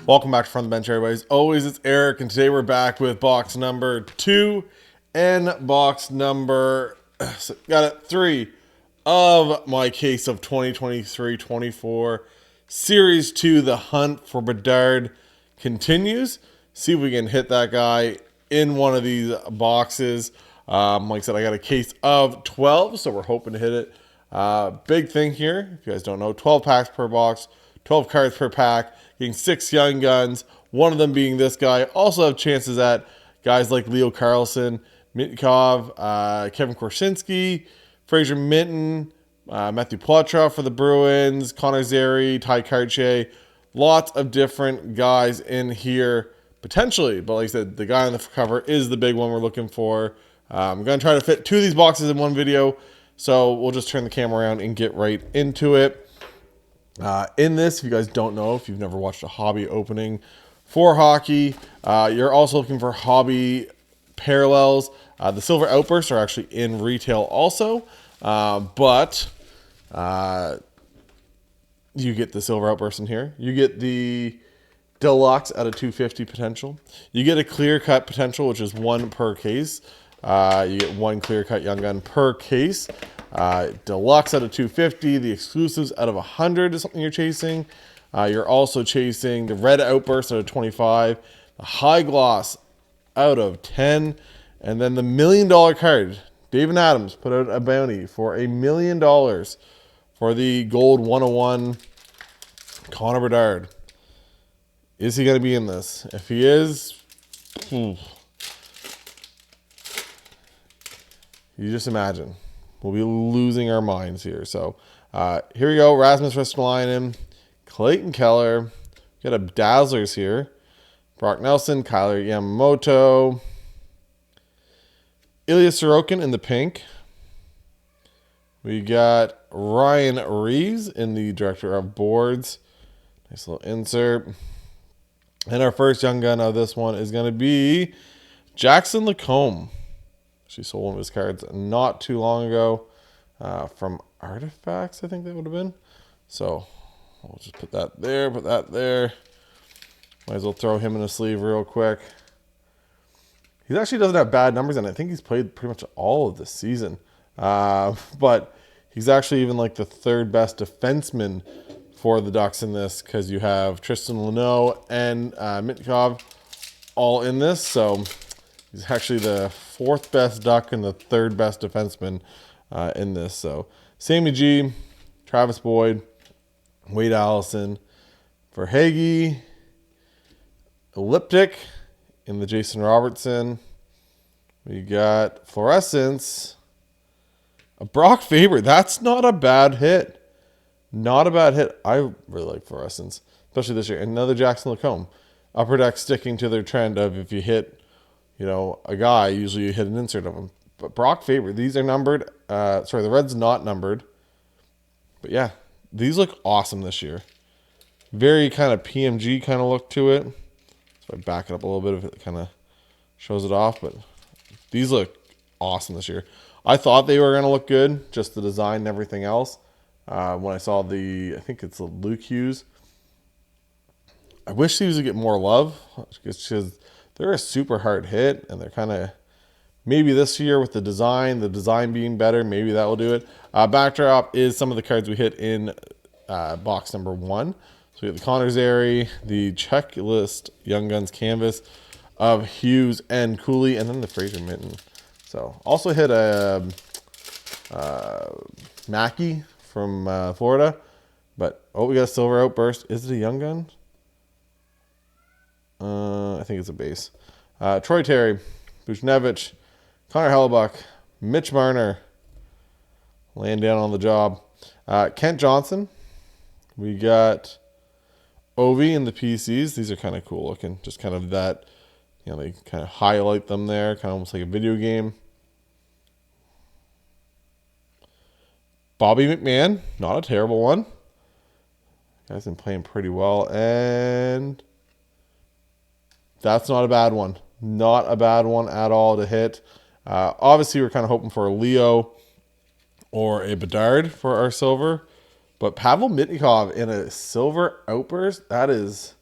Welcome back to Front of the Bench, everybody. As always, it's Eric, and today we're back with box number 2 and box number 3 of my case of 2023-24 Series 2. The hunt for Bedard continues. See if we can hit that guy in one of these boxes. Like I said, I got a case of 12, so we're hoping to hit it. Big thing here, if you guys don't know, 12 packs per box, 12 cards per pack, getting 6 young guns, one of them being this guy. Also have chances at guys like Leo Carlsson, Mitkov, Kevin Korchinski, Fraser Minton, Matthew Poitras for the Bruins, Connor Zary, Ty Karche. Lots of different guys in here potentially, but like I said, the guy on the cover is the big one we're looking for. I'm going to try to fit 2 of these boxes in one video, so we'll just turn the camera around and get right into it. In this, if you guys don't know, if you've never watched a hobby opening for hockey, you're also looking for hobby parallels. The Silver Outbursts are actually in retail also, but you get the Silver Outburst in here. You get the Deluxe out of 250 potential. You get a clear cut potential, which is 1 per case. You get 1 clear cut young gun per case. Deluxe out of 250. The exclusives out of 100 is something you're chasing. You're also chasing the Red Outburst out of 25. The High Gloss out of 10. And then the $1 million card. David Adams put out a bounty for $1 million for the Gold 101 Connor Bedard. Is he going to be in this? If he is, you just imagine. We'll be losing our minds here. So here we go. Rasmus Ristolainen, Clayton Keller. We got a Dazzlers here. Brock Nelson, Kyler Yamamoto. Ilya Sorokin in the pink. We got Ryan Reeves in the Director of Boards. Nice little insert. And our first young gun of this one is going to be Jackson Lacombe. She sold one of his cards not too long ago from Artifacts, I think that would have been. So we'll just put that there, put that there. Might as well throw him in a sleeve real quick. He actually doesn't have bad numbers, and I think he's played pretty much all of the season. But he's actually even like the 3rd best defenseman for the Ducks in this, because you have Tristan Luneau and Mitkov all in this. So he's actually the 4th best Duck and the 3rd best defenseman in this. So Sammy G, Travis Boyd, Wade Allison, Verhaeghe, Elliptic in the Jason Robertson. We got Fluorescence, a Brock Faber. That's not a bad hit. Not a bad hit. I really like Fluorescence, especially this year. Another Jackson Lacombe. Upper Deck sticking to their trend of if you hit, a guy, usually you hit an insert of him. But Brock Faber, these are numbered. The red's not numbered. But yeah, these look awesome this year. Very kind of PMG kind of look to it. So I back it up a little bit if it kind of shows it off. But these look awesome this year. I thought they were going to look good, just the design and everything else. When I saw I think it's the Luke Hughes. I wish these would get more love, because they're a super hard hit, and they're kind of, maybe this year with the design being better, maybe that will do it. Backdrop is some of the cards we hit in box number 1. So we have the Connor Zary, the Checklist Young Guns canvas of Hughes and Cooley, and then the Fraser Minton. So also hit a Mackey from Florida. But, we got a Silver Outburst. Is it a young gun? I think it's a base. Troy Terry, Buchnevich, Connor Hellebuck, Mitch Marner, laying down on the job. Kent Johnson. We got Ovi in the PCs. These are kind of cool looking. Just kind of that, they kind of highlight them there, kind of almost like a video game. Bobby McMahon, not a terrible one. Guy's been playing pretty well, and that's not a bad one. Not a bad one at all to hit. Obviously, we're kind of hoping for a Leo or a Bedard for our silver. But Pavel Mitnikov in a Silver Outburst, that is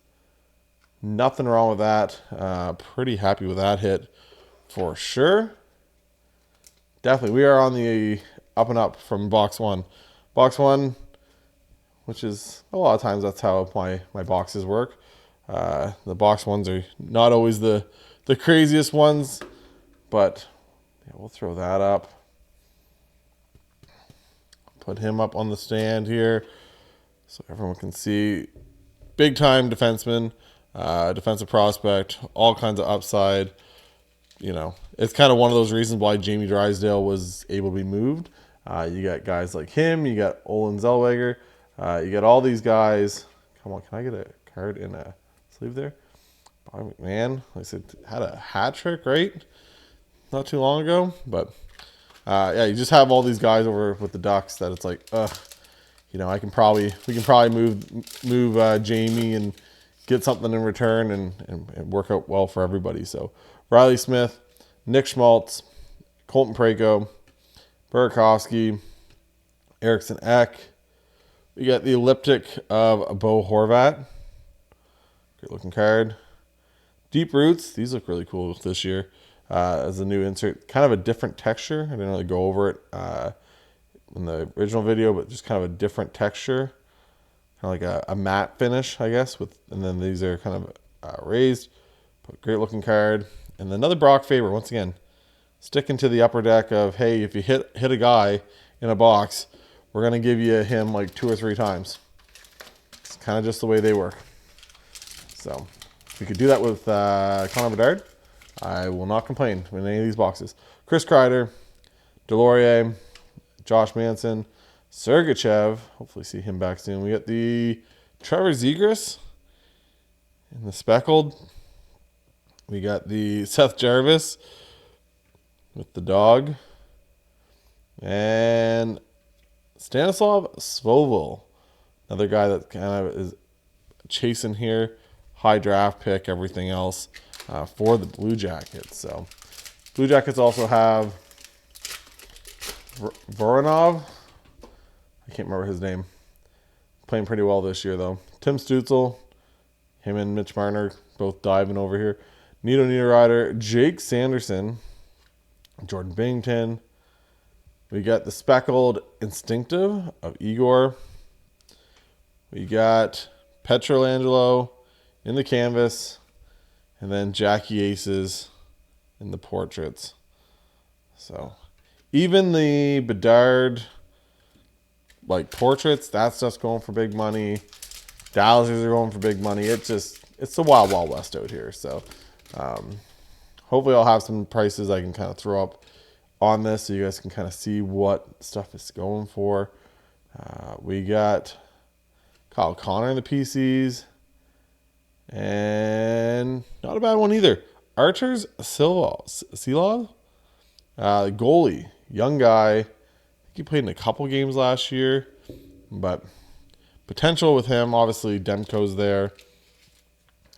Nothing wrong with that. Pretty happy with that hit for sure. Definitely, we are on the up and up from box one. Box one, which is a lot of times that's how my boxes work. The box ones are not always the craziest ones, but yeah, we'll throw that up. Put him up on the stand here so everyone can see. Big time defenseman, defensive prospect, all kinds of upside. You know, it's kind of one of those reasons why Jamie Drysdale was able to be moved. You got guys like him. You got Olin Zellweger. You got all these guys. Come on, can I get a card in a sleeve there? Bobby McMahon, like I said, had a hat trick, right? Not too long ago. But, yeah, you just have all these guys over with the Ducks that it's like, you know, we can probably move Jamie and get something in return and work out well for everybody. So, Riley Smith, Nick Schmaltz, Colton Parayko, Burakovsky, Eriksson Ek. We got the elliptic of Bo Horvat. Great looking card. Deep Roots. These look really cool this year as a new insert. Kind of a different texture. I didn't really go over it in the original video, but just kind of a different texture. Kind of like a matte finish, I guess. And then these are kind of raised. But great looking card. And another Brock Faber, once again, sticking to the upper deck of, hey, if you hit a guy in a box, we're going to give you him like 2 or 3 times. It's kind of just the way they work. So if we could do that with Connor Bedard, I will not complain in any of these boxes. Chris Kreider, Delorier, Josh Manson, Sergachev. Hopefully see him back soon. We got the Trevor Zegras in the speckled. We got the Seth Jarvis with the dog. And Stanislav Svozil, another guy that kind of is chasing here. High draft pick, everything else for the Blue Jackets. So Blue Jackets also have Voronov. I can't remember his name. Playing pretty well this year, though. Tim Stützle. Him and Mitch Marner both diving over here. Nito Niederreiter, Jake Sanderson, Jordan Binnington. We got the speckled Instinctive of Igor. We got Petrolangelo in the canvas. And then Jackie Aces in the portraits. So even the Bedard like portraits, that stuff's going for big money. Dallasers are going for big money. It's the wild, wild west out here. So hopefully I'll have some prices I can kind of throw up on this so you guys can kind of see what stuff is going for. We got Kyle Connor in the PCs. And not a bad one either. Arturs Silovs, goalie, young guy. I think he played in a couple games last year, but potential with him. Obviously, Demko's there,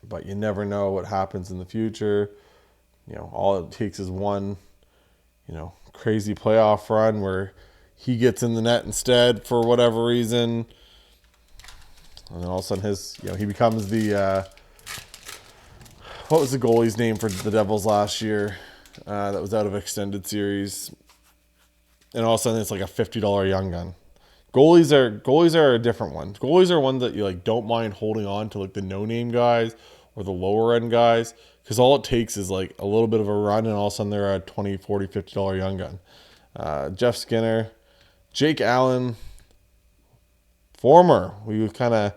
but you never know what happens in the future. You know, all it takes is one, crazy playoff run where he gets in the net instead for whatever reason, and then all of a sudden he becomes the what was the goalie's name for the Devils last year that was out of extended series? And all of a sudden it's like a $50 young gun. Goalies are a different one. Goalies are ones that you don't mind holding on to, like the no-name guys or the lower end guys, because all it takes is like a little bit of a run and all of a sudden they're a $20, $40, $50 young gun. Jeff Skinner, Jake Allen, former. We kind of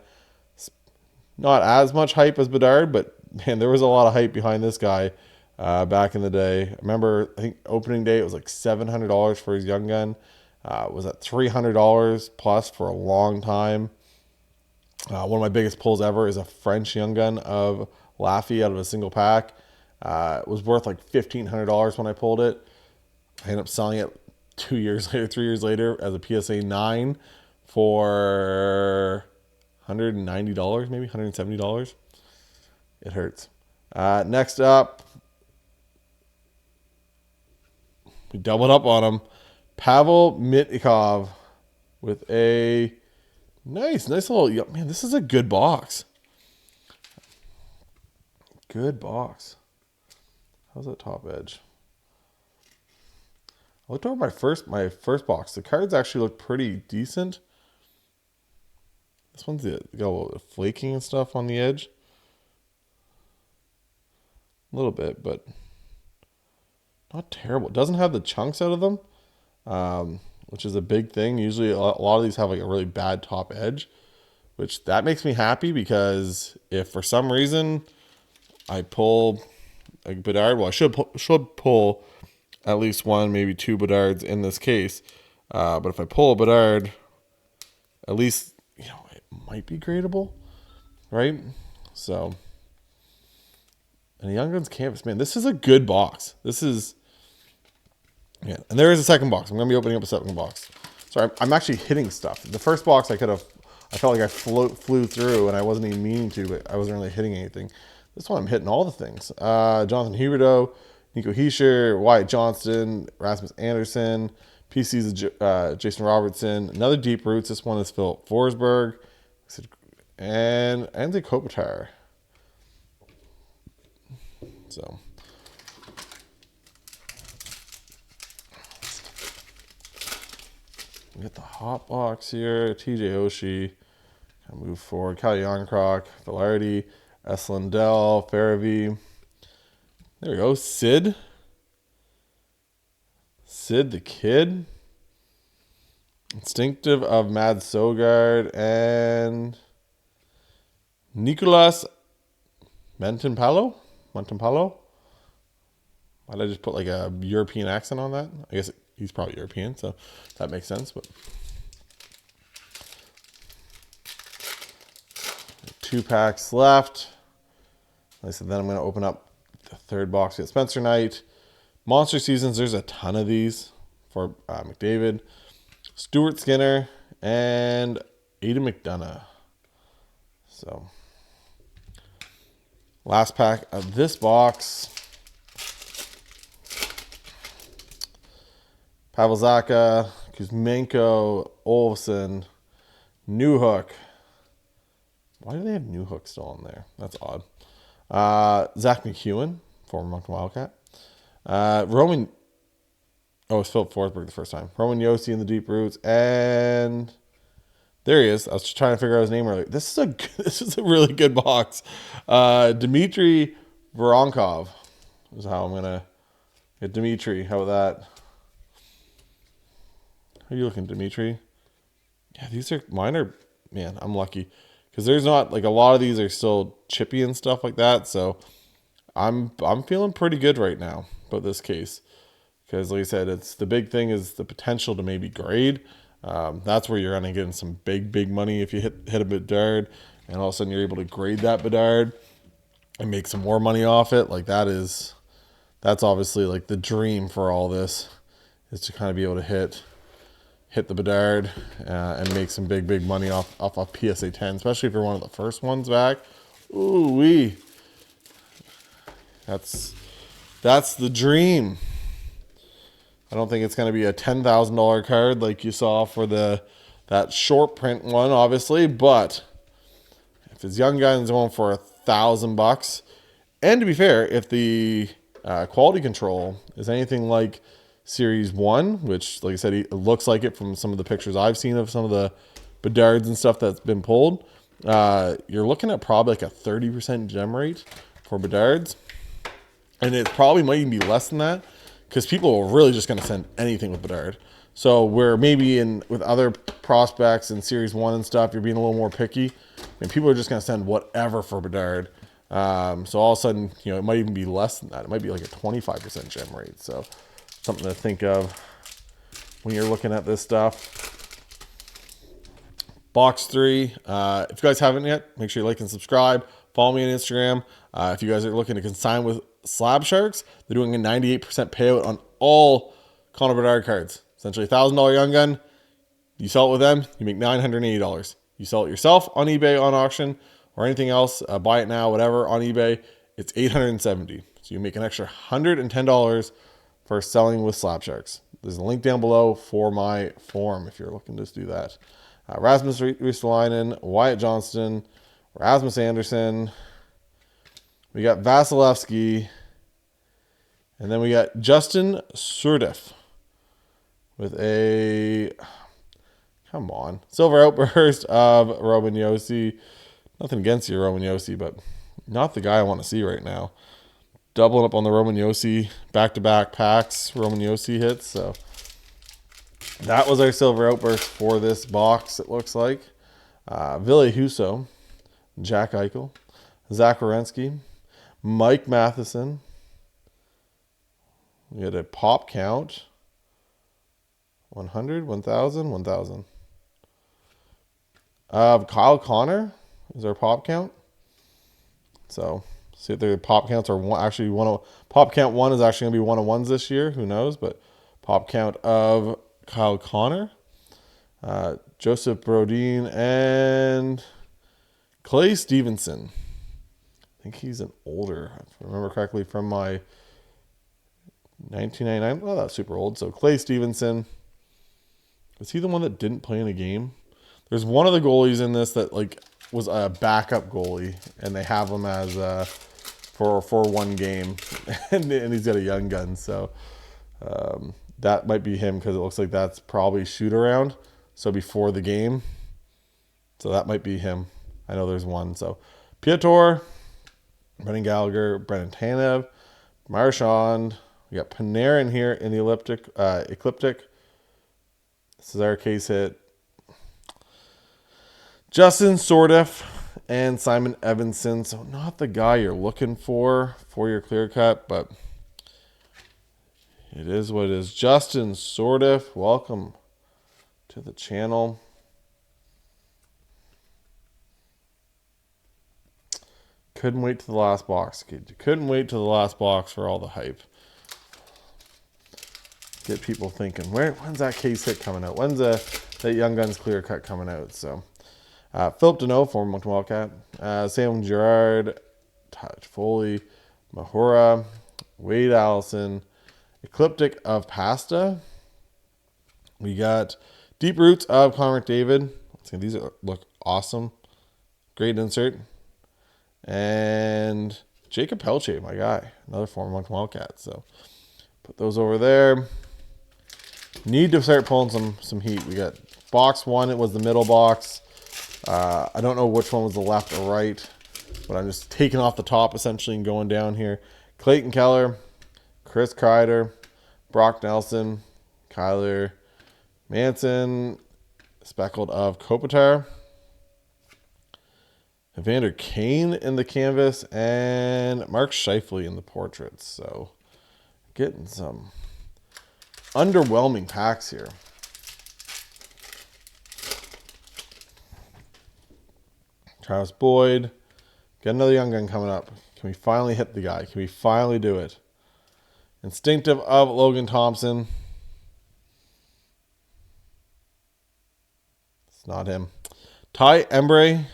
not as much hype as Bedard, but man, there was a lot of hype behind this guy back in the day. I remember, I think opening day, it was like $700 for his young gun. Was at $300 plus for a long time. One of my biggest pulls ever is a French young gun of Laffy out of a single pack. It was worth like $1,500 when I pulled it. I ended up selling it 3 years later as a PSA 9 for $190, maybe $170. It hurts. Next up, we doubled up on him. Pavel Mitnikov with a nice little, man, this is a good box. good box. How's that top edge? I looked over my first box. The cards actually look pretty decent. This one's got a little bit of flaking and stuff on the edge. A little bit, but not terrible. It doesn't have the chunks out of them, which is a big thing. Usually a lot of these have like a really bad top edge, which that makes me happy, because if for some reason I pull a Bedard, well, I should pull at least one, maybe two Bedards in this case. But if I pull a Bedard, at least, it might be gradable, right? So, and the Young Guns Canvas, man, this is a good box. This is, yeah. And there is a second box. I'm going to be opening up a second box. Sorry, I'm actually hitting stuff. The first box I felt like I flew through, and I wasn't even meaning to, but I wasn't really hitting anything. This one I'm hitting all the things. Jonathan Huberdeau, Nico Hischier, Wyatt Johnston, Rasmus Anderson, PC's Jason Robertson, another Deep Roots. This one is Philip Forsberg, and Anze Kopitar. So, we get the hot box here. TJ Oshie, move forward. Cal Yarncroc, Velarde, Eslindell, Farabee. There we go. Sid the Kid. Instinctive of Mad Sogard, and Nicolas Montempallo. Why did I just put like a European accent on that? I guess he's probably European, so that makes sense. But 2 packs left. Like I said, then I'm going to open up the third box. We got Spencer Knight, Monster Seasons. There's a ton of these for McDavid, Stuart Skinner, and Aidan McDonough. So, last pack of this box. Pavel Zacha, Kuzmenko, Olsen, Newhook. Why do they have Newhook still on there? That's odd. Zach McEwen, former Moncton Wildcat. Roman. Oh, it's Philip Forsberg the first time. Roman Josi in the Deep Roots, and there he is. I was just trying to figure out his name earlier. This is a really good box. Dmitry Voronkov is how I'm gonna get Dmitry. How about that? How are you looking, Dmitry? Yeah, mine are, man, I'm lucky. Because there's not, like, a lot of these are still chippy and stuff like that. So I'm feeling pretty good right now about this case. Because like I said, the big thing is the potential to maybe grade. That's where you're going to get some big money if you hit a Bedard. And all of a sudden you're able to grade that Bedard and make some more money off it. Like that's obviously like the dream for all this, is to kind of be able to hit the Bedard and make some big money off a PSA 10, especially if you're one of the first ones back. Ooh wee. That's the dream. I don't think it's going to be a $10,000 card like you saw for that short print one, obviously, but if it's Young Guns going for $1,000, and to be fair, if the quality control is anything like Series 1, which, like I said, it looks like it from some of the pictures I've seen of some of the Bedards and stuff that's been pulled, you're looking at probably like a 30% gem rate for Bedards. And it probably might even be less than that, because people are really just going to send anything with Bedard. So where maybe with other prospects in Series 1 and stuff, you're being a little more picky, and people are just going to send whatever for Bedard. So all of a sudden, it might even be less than that. It might be like a 25% gem rate. So something to think of when you're looking at this stuff. Box 3. If you guys haven't yet, make sure you like and subscribe. Follow me on Instagram. If you guys are looking to consign with Slab Sharks, they're doing a 98% payout on all Connor Bedard cards. Essentially $1,000 Young Gun. You sell it with them, you make $980. You sell it yourself on eBay, on auction, or anything else, buy it now, whatever, on eBay, it's $870. So you make an extra $110 for selling with Slab Sharks. There's a link down below for my form if you're looking to do that. Rasmus Ristolainen, Wyatt Johnston, Rasmus Anderson, We got Vasilevsky. And then we got Justin Surdif with a, come on, silver outburst of Roman Josi. Nothing against you, Roman Josi, but not the guy I want to see right now. Doubling up on the Roman Josi back-to-back packs, Roman Josi hits. So that was our silver outburst for this box, it looks like. Ville Husso, Jack Eichel, Zach Werenski, Mike Matheson. We had a pop count. 100, 1,000, 1,000. Kyle Connor is our pop count. So, see if the pop counts are actually pop count 1 is actually going to be 1-of-1s this year. Who knows? But pop count of Kyle Connor, Joseph Brodin, and Clay Stevenson. I think he's an older, if I remember correctly, from my 1999. Well, that's super old. So Clay Stevenson. Was he the one that didn't play in a game? There's one of the goalies in this that was a backup goalie, and they have him as for one game, and he's got a young gun. So that might be him because it looks like that's probably shoot around. So before the game. So that might be him. I know there's one. So Piotr, Brendan Gallagher, Brendan Tanev, Marchand. We got Panarin here in the Ecliptic. This is our case hit. Justin Sordif and Simon Evanson. So not the guy you're looking for your clear cut, but it is what it is. Justin Sordif, welcome to the channel. Couldn't wait to the last box, kid. Couldn't wait to the last box for all the hype. Get people thinking, when's that case hit coming out? When's that Young Guns clear cut coming out? So, Philip Deneau, former Moncton Wildcat, Sam Girard, Taj Foley, Mahura, Wade Allison, Ecliptic of Pasta. We got Deep Roots of Connor McDavid. These look awesome. Great insert. And Jacob Pelche, my guy, another former Moncton Wildcat. So, put those over there. Need to start pulling some heat. We got box 1. It was the middle box. I don't know which one was the left or right, but I'm just taking off the top essentially and going down here. Clayton Keller, Chris Kreider, Brock Nelson, Kyler Manson, speckled of Kopitar, Evander Kane in the canvas, and Mark Scheifele in the portraits. So getting some underwhelming packs here. Travis Boyd. Got another young gun coming up. Can we finally hit the guy? Can we finally do it? Instinctive of Logan Thompson. It's not him. Ty Emberson,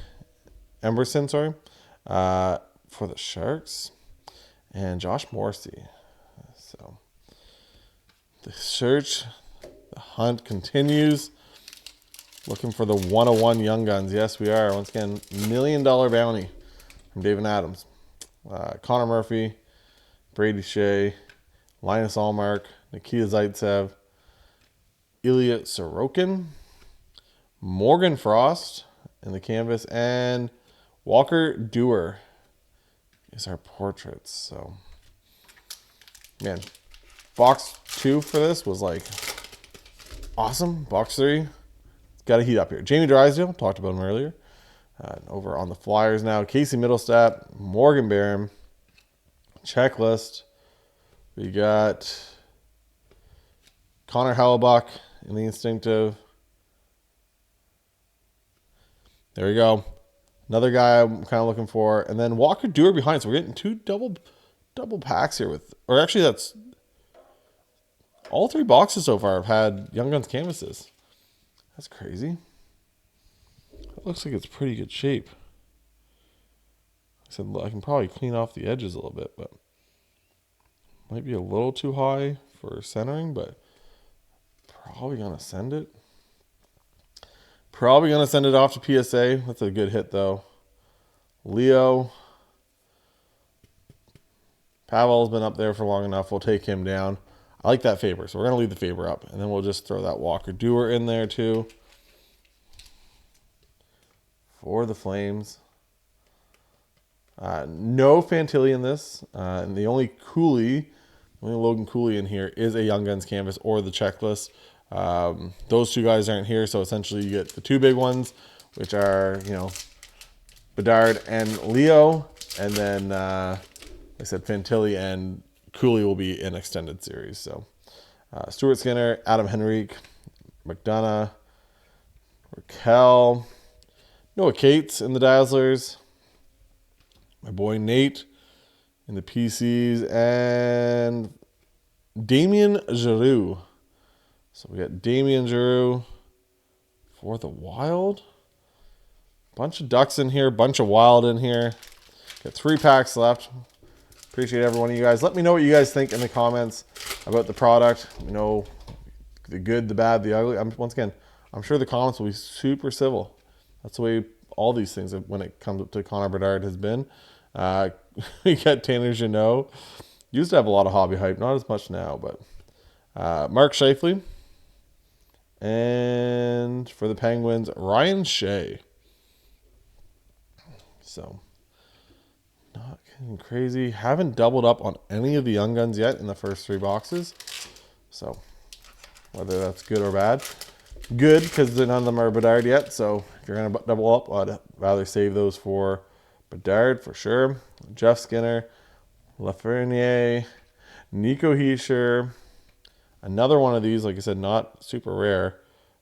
for the Sharks. And Josh Morrissey. So the search, the hunt continues. Looking for the 101 Young Guns. Yes, we are. Once again, $1 million bounty from David Adams. Connor Murphy, Brady Shea, Linus Allmark, Nikita Zaitsev, Ilya Sorokin, Morgan Frost in the canvas, and Walker Dewar is our portraits. So, man, box 2 for this was awesome. Box 3. Got to heat up here. Jamie Drysdale, talked about him earlier. Over on the Flyers now. Casey Middlestat, Morgan Barron. Checklist. We got Connor Hellebuck in the Instinctive. There we go. Another guy I'm kind of looking for. And then Walker Dewar behind. So we're getting 2 double packs here with, or actually that's all 3 boxes so far have had Young Guns canvases. That's crazy. It looks like it's pretty good shape. I said I can probably clean off the edges a little bit, but might be a little too high for centering, but probably going to send it. Probably going to send it off to PSA. That's a good hit, though. Leo. Pavel's been up there for long enough. We'll take him down. I like that Faber, so we're going to leave the Faber up. And then we'll just throw that Walker Duehr in there too for the Flames. No Fantilli in this. And the only Logan Cooley in here is a Young Guns canvas or the checklist. Those two guys aren't here, so essentially you get the two big ones, which are, Bedard and Leo. And then, like I said, Fantilli and Cooley will be in extended series. So Stuart Skinner, Adam Henrique, McDonough, Raquel, Noah Cates in the Dazzlers, my boy Nate in the PCs, and Damien Giroux. So we got Damien Giroux for the Wild. Bunch of Ducks in here, bunch of Wild in here. Got 3 packs left. Appreciate every one of you guys. Let me know what you guys think in the comments about the product. The good, the bad, the ugly. Once again, I'm sure the comments will be super civil. That's the way all these things, when it comes up to Connor Bedard, has been. We got Tanner Jeannot. Used to have a lot of hobby hype, not as much now, but Mark Scheifele. And for the Penguins, Ryan Shea. So, not getting crazy. Haven't doubled up on any of the Young Guns yet in the first 3 boxes. So, whether that's good or bad. Good, because none of them are Bedard yet. So, if you're going to double up, I'd rather save those for Bedard for sure. Jeff Skinner, Lafreniere, Nico Hischier. Another one of these, like I said, not super rare.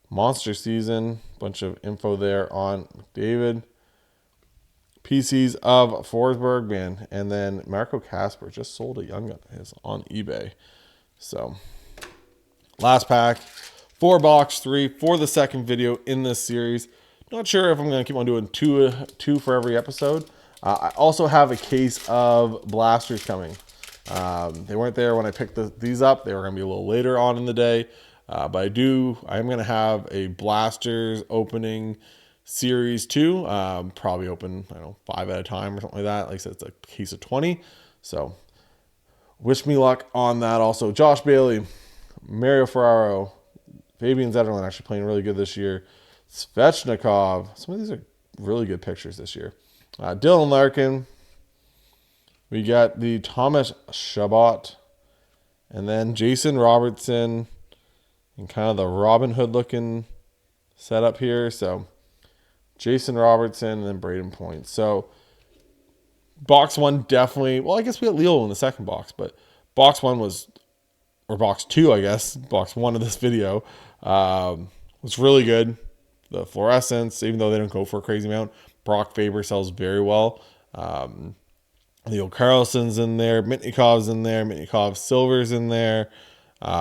Monster Season. Bunch of info there on McDavid. PCs of Forsberg, man. And then Marco Kasper just sold a Young Gun on eBay. So, last pack. 4 box 3 for the second video in this series. Not sure if I'm going to keep on doing two for every episode. I also have a case of blasters coming. They weren't there when I picked these up. They were going to be a little later on in the day. But I am going to have a blasters opening series 2. Probably open, 5 at a time or something like that. Like I said, it's a case of 20. So wish me luck on that. Also, Josh Bailey, Mario Ferraro, Fabian Zetterlund actually playing really good this year. Svechnikov. Some of these are really good pictures this year. Dylan Larkin. We got the Thomas Chabot. And then Jason Robertson. And kind of the Robin Hood looking setup here. So Jason Robertson and then Braden Point. So box 1 definitely. Well, I guess we got Leo in the second box. But box 1 was, or box 2, I guess. Box 1 of this video. Was really good. The fluorescence, even though they don't go for a crazy amount, Brock Faber sells very well. Leo Carlson's in there. Mitnikov's in there. Mitnikov Silver's in there.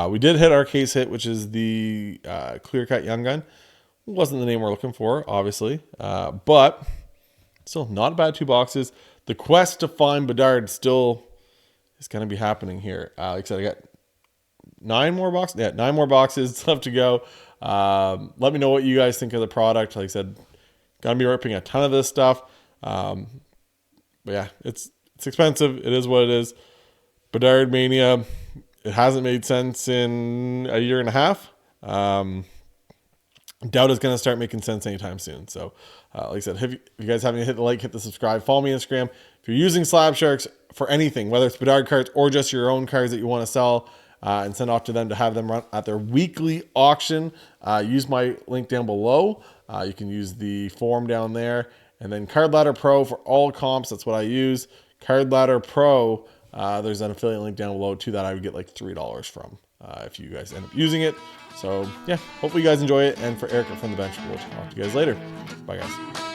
We did hit our case hit, which is the Clear Cut Young Gun. Wasn't the name we're looking for, obviously. But still not a bad 2 boxes. The quest to find Bedard still is going to be happening here. Like I said, I got 9 more boxes. Yeah, 9 more boxes left to go. Let me know what you guys think of the product. Like I said, gonna be ripping a ton of this stuff. But yeah, it's expensive. It is what it is. Bedard Mania. It hasn't made sense in a year and a half. Doubt it's going to start making sense anytime soon. So, like I said, if you guys haven't hit the like, hit the subscribe, follow me on Instagram. If you're using Slab Sharks for anything, whether it's Bedard cards or just your own cards that you want to sell and send off to them to have them run at their weekly auction, use my link down below. You can use the form down there. And then Card Ladder Pro for all comps. That's what I use. Card Ladder Pro. There's an affiliate link down below too that I would get like $3 from if you guys end up using it. So yeah, hopefully you guys enjoy it. And for Eric from the bench, we'll talk to you guys later. Bye guys.